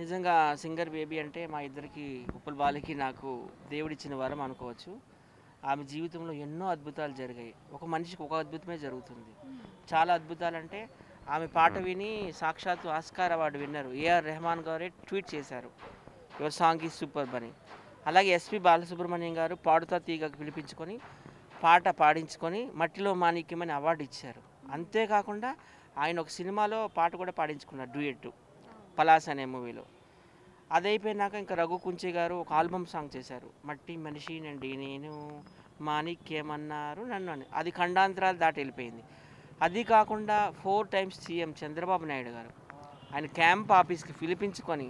నిజంగా singer baby అంటే మా ఇద్దరికి ఉప్పల్ బాలకి నాకు దేవుడిచ్చిన వరం అనుకోవచ్చు. ఆమె జీవితంలో ఎన్నో అద్భుతాలు జరిగాయి. ఒక మనిషికి ఒక అద్భుతమే జరుగుతుంది. చాలా అద్భుతాలంటే ఆమె పాట హ్మ్. విని సాక్షాత్తు ఆస్కార్ అవార్డు విన్నరు ఏఆర్ రెహమాన్ గారే ట్వీట్ చేశారు. యువర్ సాంగ్ ఈజ్ సూపర్బ్ అని. అలాగే ఎస్పి బాలసుబ్రహ్మణ్యం గారు పాడుతా తీగకు పిలిపించుకొని పాట పాడించుకొని మట్టిలో మాణిక్యమని అవార్డు ఇచ్చారు. అంతేకాకుండా ఆయన ఒక సినిమాలో పాట కూడా పాడించుకున్నారు డ్యూయెట్ 'పలాస్' అనే మూవీలో. అదయిపోయినాక ఇంకా రఘు కుంచి గారు ఒక ఆల్బమ్ సాంగ్ చేశారు. 'మట్టి మనిషినండి నేను మాణిక్యమన్నారు నన్ను' అని. అది ఖండాంతరాలు దాటి వెళ్ళిపోయింది. అది కాకుండా 4 టైమ్స్ సీఎం చంద్రబాబు నాయుడు గారు ఆయన క్యాంప్ ఆఫీస్‌కి పిలిపించుకొని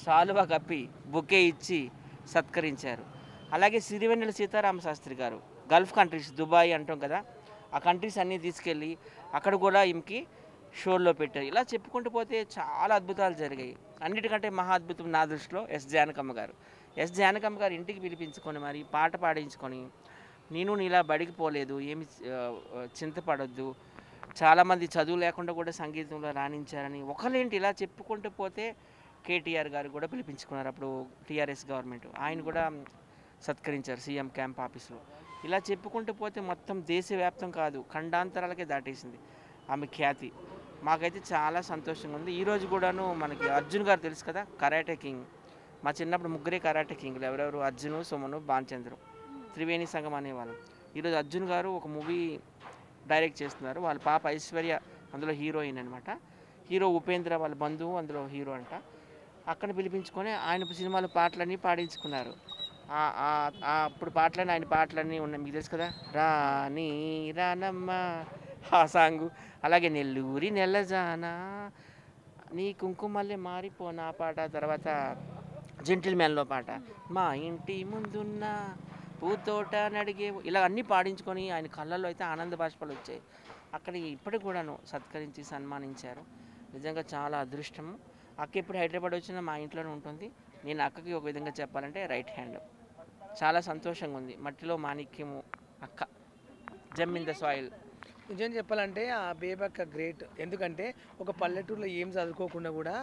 శాలువా కప్పి బొకే ఇచ్చి సత్కరించారు. అలాగే సిరివెన్నెల సీతారామ శాస్త్రి గారు గల్ఫ్ కంట్రీస్ దుబాయ్ అంటాం కదా! ఆ కంట్రీస్ అన్నీ తీసుకెళ్ళి అక్కడ కూడా ఈమెకి షోల్లో పెట్టారు. ఇలా చెప్పుకుంటూ పోతే చాలా అద్భుతాలు జరిగాయి. అన్నిటికంటే మహా అద్భుతం నా దృష్టిలో ఎస్ జానకమ్మ గారు. ఎస్ జానకమ్మ గారు ఇంటికి పిలిపించుకొని మరి పాట పాడించుకొని, నేను నీలా బడికి పోలేదు, ఏమి చింతపడొద్దు, చాలామంది చదువు లేకుండా కూడా సంగీతంలో రాణించారని ఒకళ్ళేంటి ఇలా చెప్పుకుంటూ పోతే కేటీఆర్ గారు కూడా పిలిపించుకున్నారు. అప్పుడు టీఆర్ఎస్ గవర్నమెంట్. ఆయన కూడా సత్కరించారు సీఎం క్యాంప్ ఆఫీస్‌లో. ఇలా చెప్పుకుంటూ పోతే మొత్తం దేశవ్యాప్తం కాదు ఖండాంతరాలకే దాటేసింది ఆమె ఖ్యాతి. మాకైతే చాలా సంతోషంగా ఉంది. ఈరోజు కూడాను మనకి అర్జున్ గారు తెలుసు కదా! Karate king. మా చిన్నప్పుడు ముగ్గురే కరాటే కింగ్‌లు. ఎవరెవరు? అర్జును, సుమను, భానుచంద్రు. త్రివేణి సంగమం అనేవాళ్ళం. ఈరోజు అర్జున్ గారు ఒక మూవీ డైరెక్ట్ చేస్తున్నారు. వాళ్ళ పాప ఐశ్వర్య అందులో హీరోయిన్ అనమాట. హీరో ఉపేంద్ర వాళ్ళ బంధువు అందులో హీరో అంట. అక్కని పిలిపించుకొని ఆయన సినిమాలో పాటలన్నీ పాడించుకున్నారు. అప్పుడు పాటలన్నీ ఆయన పాటలన్నీ ఉన్నాయి. మీకు తెలుసు కదా! రాణి రానమ్మ ఆ సాంగు. అలాగే నెల్లూరి నెల్లజాన నీ కుంకుమల్లె మారిపోనా పాట. తర్వాత జెంటిల్‌మ్యాన్‌లో పాట. మా ఇంటి ముందున్న పూతోట నడిగేవు ఇలా అన్నీ పాడించుకొని ఆయన కళ్ళల్లో అయితే ఆనంద బాష్పాలు వచ్చాయి. అక్కడ ఇప్పటికి కూడాను సత్కరించి సన్మానించారు. నిజంగా చాలా అదృష్టము. అక్క ఎప్పుడు హైదరాబాద్ వచ్చినా మా ఇంట్లోనే ఉంటుంది. నేను అక్కకి ఒక విధంగా చెప్పాలంటే రైట్ హ్యాండ్. చాలా సంతోషంగా ఉంది. మట్టిలో మాణిక్యము అక్క. Gem in the soil. నిజం చెప్పాలంటే ఆ బేబక్క గ్రేట్. ఎందుకంటే ఒక పల్లెటూరులో ఏం చదువుకోకుండా కూడా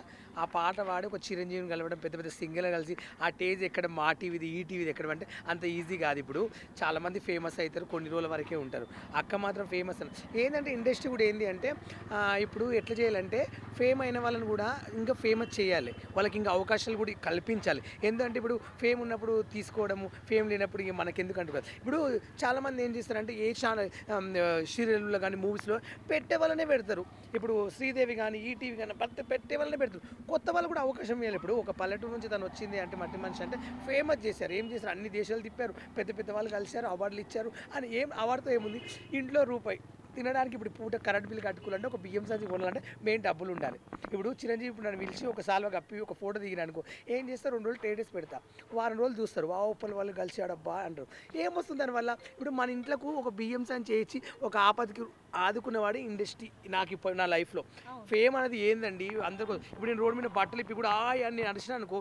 ఆ పాట పాడి ఒక చిరంజీవిని కలవడం, పెద్ద పెద్ద సింగర్లు కలిసి ఆ టేజ్ ఎక్కడ మా టీవీది ఈ టీవీది ఎక్కడ అంటే అంత ఈజీ కాదు. ఇప్పుడు చాలామంది ఫేమస్ అవుతారు, కొన్ని రోజుల వరకే ఉంటారు. అక్క మాత్రం ఫేమస్ అని ఏంటంటే ఇండస్ట్రీ కూడా ఏంది అంటే ఇప్పుడు ఎట్లా చేయాలంటే ఫేమ్ అయిన వాళ్ళని కూడా ఇంకా ఫేమస్ చేయాలి, వాళ్ళకి ఇంకా అవకాశాలు కూడా కల్పించాలి. ఎందుకంటే ఇప్పుడు ఫేమ్ ఉన్నప్పుడు తీసుకోవడము, ఫేమ్ లేనప్పుడు ఇంక మనకెందుకు అంటారు కదా. ఇప్పుడు చాలామంది ఏం చేస్తారంటే ఏ ఛానల్ సీరియల్ కానీ మూవీస్లో పెట్టే వాళ్ళనే పెడతారు. ఇప్పుడు శ్రీదేవి కానీ ఈటీవీ కానీ పెట్టే వాళ్ళనే పెడతారు. కొత్త వాళ్ళు కూడా అవకాశం ఇవ్వాలి. ఇప్పుడు ఒక పల్లెటూరు నుంచి తను వచ్చింది అంటే మట్టి మనిషి అంటే ఫేమస్ చేశారు. ఏం చేశారు? అన్ని దేశాలు తిప్పారు, పెద్ద పెద్ద వాళ్ళు కలిశారు, అవార్డులు ఇచ్చారు. అని ఏం అవార్డుతో ఏముంది? ఇంట్లో రూపాయి తినడానికి ఇప్పుడు పూట కరెంట్ బిల్ కట్టుకోవాలంటే ఒక బియ్యం సంచి కొనాలంటే మెయిన్ డబ్బులు ఉండాలి. ఇప్పుడు చిరంజీవి ఇప్పుడు నన్ను పిలిచి ఒక సాల్వ కప్పి ఒక ఫోటో దిగిన అనుకో, ఏం చేస్తారు? 2 రోజులు స్టేటస్ పెడతా, వారం రోజులు చూస్తారు, ఉప్పల వాళ్ళు కలిసాడబ్బా అంటారు. ఏమొస్తుంది దానివల్ల? ఇప్పుడు మన ఇంట్లోకి ఒక బియ్యం సంచి చేసి ఒక ఆపదకి ఆదుకున్నవాడు ఇండస్ట్రీ. నాకు ఇప్పుడు నా లైఫ్లో ఫేమ్ అనేది ఏందండి అందరికీ. ఇప్పుడు నేను రోడ్డు మీద బట్టలు ఇప్పి కూడా అని నడిచిన అనుకో,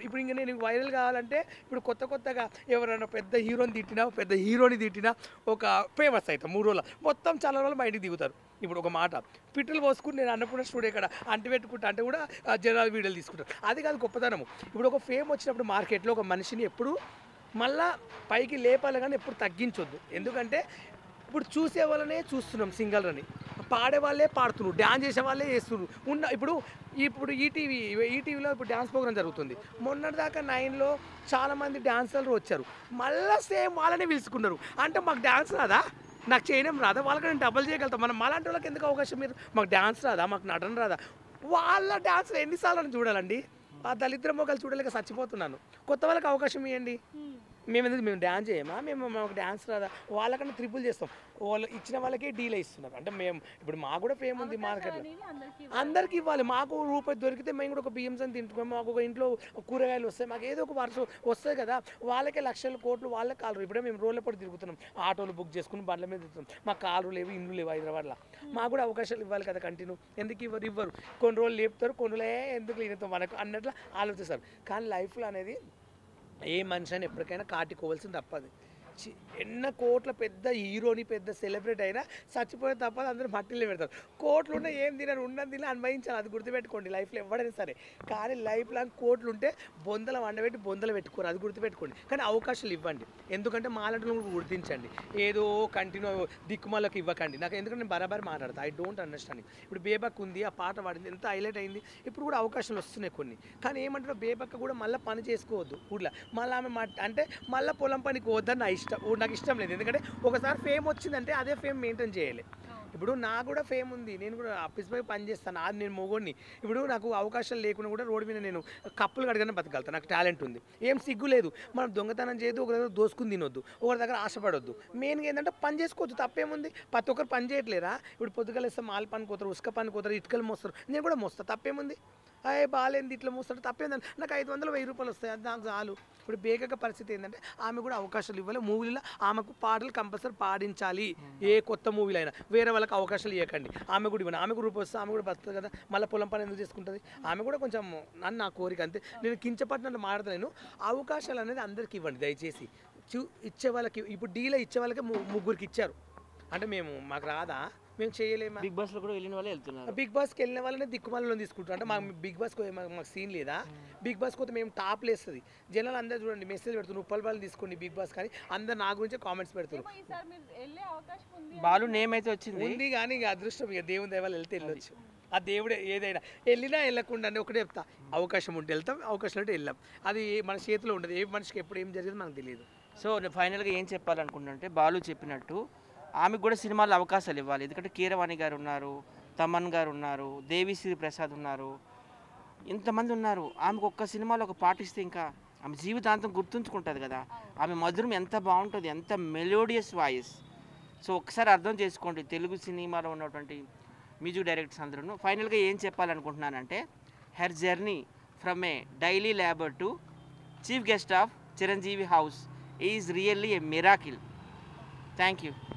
ఇప్పుడు ఇంకా నేను వైరల్ కావాలంటే ఇప్పుడు కొత్తగా ఎవరైనా పెద్ద హీరోని తిట్టినా, పెద్ద హీరోని తిట్టినా ఒక ఫేమస్ అవుతాం 3 రోజులు. మొత్తం చాలా రోజులు మా ఇంటికి దిగుతారు. ఇప్పుడు ఒక మాట పిట్టలు పోసుకుని నేను అన్నపూర్ణ స్టూడియో ఇక్కడ అంటి పెట్టుకుంటా అంటే కూడా జనాలు వీడియోలు తీసుకుంటారు. అది కాదు గొప్పతనము. ఇప్పుడు ఒక ఫేమ్ వచ్చినప్పుడు మార్కెట్లో ఒక మనిషిని ఎప్పుడు మళ్ళా పైకి లేపాలి కానీ ఎప్పుడు తగ్గించొద్దు. ఎందుకంటే ఇప్పుడు చూసే వాళ్ళనే చూస్తున్నాం సింగర్లని, పాడే వాళ్ళే పాడుతున్నారు, డ్యాన్స్ చేసే వాళ్ళే చేస్తున్నారు. ఇప్పుడు ఈటీవీలో ఇప్పుడు డ్యాన్స్ ప్రోగ్రామ్ జరుగుతుంది. మొన్నటిదాకా 9లో చాలామంది డాన్సర్లు వచ్చారు, మళ్ళీ సేమ్ వాళ్ళనే పిలుచుకున్నారు. అంటే మాకు డ్యాన్స్ రాదా, నాకు చేయడం రాదా, వాళ్ళకి నేను డబల్ చేయగలుగుతాం. మనం మాలాంటి వాళ్ళకి ఎందుకు అవకాశం? మీరు మాకు డ్యాన్స్ రాదా, మాకు నటన రాదా? వాళ్ళ డ్యాన్స్ ఎన్నిసార్లు చూడాలండి? ఆ దళిద్ర మొక్కలు చూడలేక చచ్చిపోతున్నాను. కొత్త వాళ్ళకి అవకాశం ఇవ్వండి. మేము డ్యాన్స్ చేయమా? మాకు డ్యాన్స్ రాదా? వాళ్ళకన్నా ట్రిపుల్ చేస్తాం. వాళ్ళు ఇచ్చిన వాళ్ళకే డీల్ ఇస్తున్నారు. అంటే మేము ఇప్పుడు మాకు కూడా ఫేమ్ ఉంది మార్కెట్లో, అందరికీ ఇవ్వాలి. మాకు రూపాయి దొరికితే మేము కూడా ఒక బియ్యం సంచి తింటున్నాం, మాకు ఒక ఇంట్లో కూరగాయలు వస్తాయి, మాకు ఏదో ఒక వరుస వస్తాయి కదా. వాళ్ళకే లక్షల కోట్లు, వాళ్ళకే కాలు. ఇప్పుడే మేము రోడ్ల పడి తిరుగుతున్నాం, ఆటోలు బుక్ చేసుకుని బండ్ల మీద తిరుగుతున్నాం. మాకు కారు లేవు, ఇండ్లు లేవు హైదరాబాద్లో. మాకు కూడా అవకాశాలు ఇవ్వాలి కదా కంటిన్యూ. ఎందుకు ఇవ్వరు? కొన్ని రోజులు లేపుతారు, కొన్ని రోజులే ఎందుకు లేనితో మనకు అన్నట్లు ఆలోచిస్తారు. కానీ లైఫ్లో అనేది ఏ మనిషి అని ఎప్పటికైనా కాటికోవాల్సింది తప్పదు. ఎన్న కోట్ల పెద్ద హీరోని పెద్ద సెలబ్రిటీ అయినా చచ్చిపోయిన తప్ప అందరూ మట్టిలో పెడతారు. కోట్లు ఉన్న ఏం తినరు, ఉన్నది తిని అనుభవించాలి. అది గుర్తుపెట్టుకోండి లైఫ్లో ఎవడైనా సరే. కానీ లైఫ్ లాంగ్ కోట్లు ఉంటే బొందల వండబెట్టి బొందలు పెట్టుకోరు, అది గుర్తుపెట్టుకోండి. కానీ అవకాశాలు ఇవ్వండి, ఎందుకంటే మాలాంటి గుర్తించండి. ఏదో కంటిన్యూ దిక్కుమాలకు ఇవ్వకండి. నాకు ఎందుకంటే నేను బరాబర్ మాట్లాడతాను. I don't understanding. ఇప్పుడు బేబక్ ఉంది, ఆ పాట పాడింది, ఎంత హైలైట్ అయింది. ఇప్పుడు కూడా అవకాశాలు వస్తున్నాయి కొన్ని. కానీ ఏమంటారు, బేబక్క కూడా మళ్ళీ పని చేసుకోవద్దు ఊళ్ళో. మళ్ళీ ఆమె అంటే మళ్ళీ పొలం పనికి పోవద్దని నా ఇష్టం, నాకు ఇష్టం లేదు. ఎందుకంటే ఒకసారి ఫేమ్ వచ్చిందంటే అదే ఫేమ్ మెయింటైన్ చేయాలి. ఇప్పుడు నాకు కూడా ఫేమ్ ఉంది, నేను కూడా ఆఫీస్ పోయి పని చేస్తాను, అది నేను మొగోడిని. ఇప్పుడు నాకు అవకాశాలు లేకుండా కూడా రోడ్డు మీద నేను కప్పులు కడగానే బతకగలుగుతాను, నాకు టాలెంట్ ఉంది, ఏం సిగ్గు లేదు. మనం దొంగతనం చేయొద్దు, ఒక దగ్గర దోసుకుని తినొద్దు, ఒకరి దగ్గర ఆశపడొద్దు. మెయిన్గా ఏంటంటే పని చేసుకోవచ్చు, తప్పేముంది. ప్రతి ఒక్కరు పని చేయట్లేరా? ఇప్పుడు పొద్దుగల ఇస్తే మాల పని కోతారు, ఉసుక పని కోతారు, ఇటుకలు మోస్తారు, నేను కూడా మోస్తా, తప్పేముంది. అయ్యే బాగాలేంది ఇట్లా మోస్తాడు, తప్పేందండి. నాకు 500 1000 రూపాయలు వస్తాయి, అది నాకు చాలు. ఇప్పుడు బేగక పరిస్థితి ఏంటంటే ఆమె కూడా అవకాశాలు ఇవ్వాలి. మూవీలో ఆమెకు పాటలు కంపల్సరీ పాడించాలి. ఏ కొత్త మూవీలో అయినా వేరే వాళ్ళకి అవకాశాలు ఇవ్వకండి. ఆమె కూడా ఇవ్వండి, ఆమె కూడా రూపాయి వస్తే ఆమె కూడా బతుంది కదా. మళ్ళీ పొలం పని ఎందుకు చేసుకుంటుంది? ఆమె కూడా కొంచెం నా కోరిక అంతే. నేను కించపట్టినట్టు మాట్లాడలేను. అవకాశాలు అనేది అందరికీ ఇవ్వండి దయచేసి. ఇచ్చే వాళ్ళకి ఇప్పుడు డీలో ఇచ్చే వాళ్ళకి ముగ్గురికి ఇచ్చారు అంటే మాకు రాదా, మేము చేయలేమా? బిగ్ బాస్లో కూడా వెళ్ళిన వాళ్ళే వెళ్తున్నారు. బిగ్ బాస్కి వెళ్ళిన వాళ్ళనే దిక్కుమాలలో తీసుకుంటారు. అంటే మాకు బిగ్ బాస్కి మాకు సీన్ లేదా? బిగ్ బాస్కి పోతే మేము టాప్లు వేస్తుంది. జనాలు అందరూ చూడండి మెసేజ్ పెడుతున్నారు, రూపాయలు తీసుకోండి బిగ్ బాస్, కానీ అందరు నా గురించే కామెంట్స్ పెడుతున్నారు. బాలు నేమ్ అయితే వచ్చింది ఉంది కానీ ఇక అదృష్టం, ఇక దేవుని దయవల్ల వెళ్తే వెళ్ళొచ్చు. ఆ దేవుడే ఏదైనా వెళ్ళినా వెళ్ళకుండా అని ఒకటే చెప్తా, అవకాశం ఉంటే వెళ్తాం, అవకాశం ఉంటే వెళ్ళాం. అది మన చేతిలో ఉండదు, ఏ మనిషికి ఎప్పుడు ఏం జరిగిందో మనకు తెలియదు. సో ఫైనల్గా ఏం చెప్పాలనుకుంటుంటే బాలు చెప్పినట్టు ఆమెకు కూడా సినిమాల్లో అవకాశాలు ఇవ్వాలి. ఎందుకంటే కీరవాణి గారు ఉన్నారు, తమన్ గారు ఉన్నారు, దేవిశ్రీ ప్రసాద్ ఉన్నారు, ఇంతమంది ఉన్నారు. ఆమెకు ఒక్క సినిమాలో ఒక పాట ఇస్తే ఇంకా ఆమె జీవితాంతం గుర్తుంచుకుంటుంది కదా. ఆమె మధురం ఎంత బాగుంటుంది, ఎంత మెలోడియస్ వాయిస్. సో ఒకసారి అర్థం చేసుకోండి తెలుగు సినిమాలో ఉన్నటువంటి మ్యూజిక్ డైరెక్టర్స్ అందరూ. ఫైనల్గా ఏం చెప్పాలనుకుంటున్నానంటే her journey from a daily labour to chief guest of Chiranjeevi house is really a miracle. Thank you.